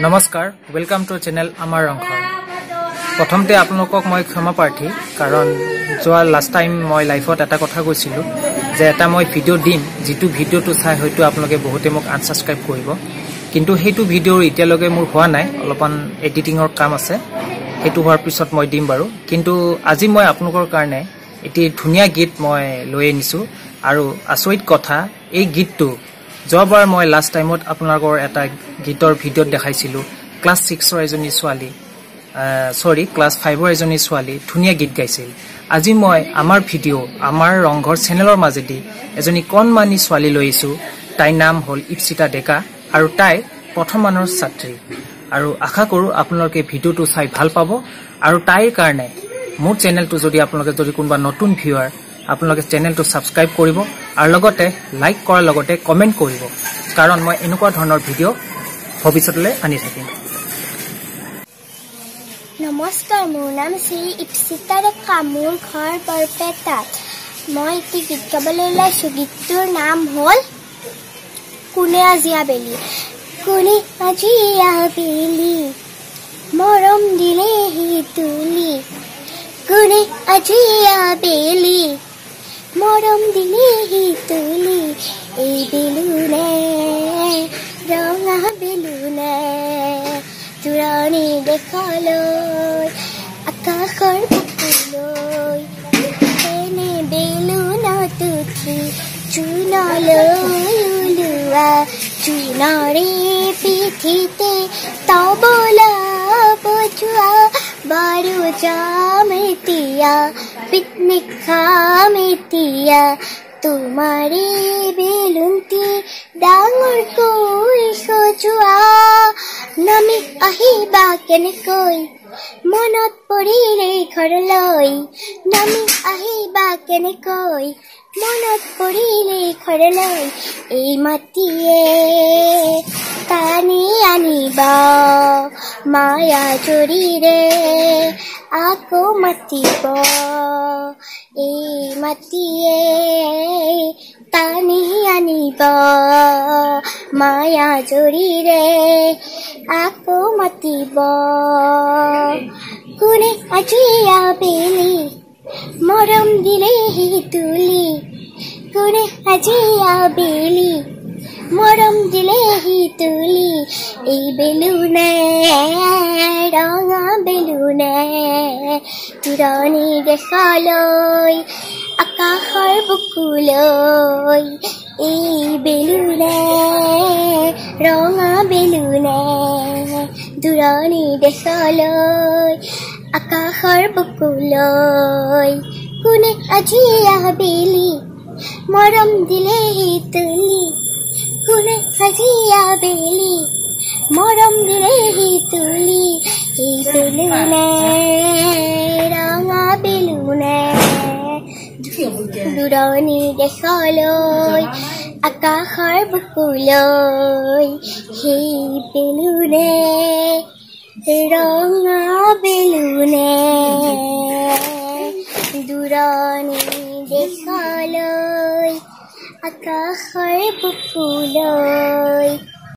নমস্কাৰ welcome to channel আমাৰ ৰংঘৰ প্ৰথমতে আপোনালোকক মই ক্ষমা প্ৰাৰ্থী কাৰণ যোৱা লাষ্ট টাইম মই লাইফত এটা কথা কৈছিলো যে এটা মই ভিডিও দিম যেটো ভিডিওটো চাই হয়তো আপোনালোকে বহুতে মোক আনসাবস্ক্ৰাইব কৰিব কিন্তু হেতু ভিডিওৰ এতিয়ালৈকে মোৰ হোৱা নাই অলপমান এডিটিংৰ কাম আছে হেতু হোৱাৰ পিছত মই দিম বাৰু কিন্তু আজি মই আপোনালোকৰ কাৰণে এটি ধুনিয়া গীত মই লৈ আনিছো আৰু আচৰিত কথা এই গীতটো যোৱাবাৰ মই লাষ্ট টাইমত আপোনালোকৰ এটা গীতৰ ভিডিও দেখাইছিলো ক্লাস 6 ৰ এজনী ছোৱালী ক্লাস 5 ৰ এজনী ছোৱালী ধুনিয়া গীত গাইছিল আজি মই আমাৰ ভিডিও আমাৰ ৰংঘৰ চেনেলৰ মাজেদি এজনী কণমানি ছোৱালী লৈছো তাই নাম হল ইপসিতা ডেকা আৰু তাই প্ৰথম মানৰ ছাত্ৰী আৰু আশা কৰো আপোনালোকে ভিডিওটো চাই ভাল পাব আৰু তাইৰ কাৰণে মোৰ চেনেলটো যদি আপোনালোকে কোনবা নতুন ভিউৱাৰ আপোনালোকে চেনেলটো সাবস্ক্ৰাইব কৰিব আৰু লগতে লাইক কৰাৰ লগতে কমেন্ট কৰিব কাৰণ মই এনেকুৱা ধৰণৰ ভিডিও ভৱিষ্যতলৈ আনি থাকিম নমস্কাৰ মোৰ নাম শ্ৰী ইপসিতা ডেকা মোৰ ঘৰ বৰপেটাত মই এটি গীত গাবলৈ ওলাইছো গীতটোৰ নাম হল কোনে আজি আবেলি কোনে আজি আবেলি মৰম দিলে হি তুলি কোনে আজি আবেলি মৰম দিলে হি তুলি এই বেলুনে ৰঙা বেলুনে তুৰাণী দেখালৈ আকাশৰ বুকুলৈ এনে বেলুনত উঠি চুনলৈ ওলোৱা চুনৰে পিঠিতে তবলা বজোৱা বাৰু যাম এতিয়া পিকনিক খাম এতিয়া তোমাৰে বেলুনটি ডাঙৰকৈ সজোৱা নামি আহিবা কেনেকৈ মনত পৰিলে ঘৰলৈ নামি আহিবা কেনেকৈ মনত পৰিলে ঘৰলৈ এই মাটিয়ে টানি আনিবা মায়া জৰিৰে আকৌ মাতিব এই মাটিয়ে টানি আনিব মায়া জৰিৰে আকৌ মাতিব কোনে আজি আবেলি মৰম দিলে হি তুলি কোনে আজি আবেলি মৰম দিলে হি তুলি এই বেলুনে ৰঙা বেলুনে তুৰাণী দেখালৈ আকাশৰ বুকুলৈ এই বেলুনে ৰঙা বেলুনে তুৰাণী দেখালৈ আকাশৰ বুকুলৈ কোনে আজি আবেলি মৰম দিলে হি তুলি কোনে আজি আবেলি মৰম দিলে হি তুলি এই বেলুনে ৰঙা বেলুনে তুৰাণী দেখালৈ আকাশৰ বুকুলৈ সেই বেলুনে ৰঙা বেলুনে তুৰাণী দেখালৈ আকাশৰ বুকুলৈ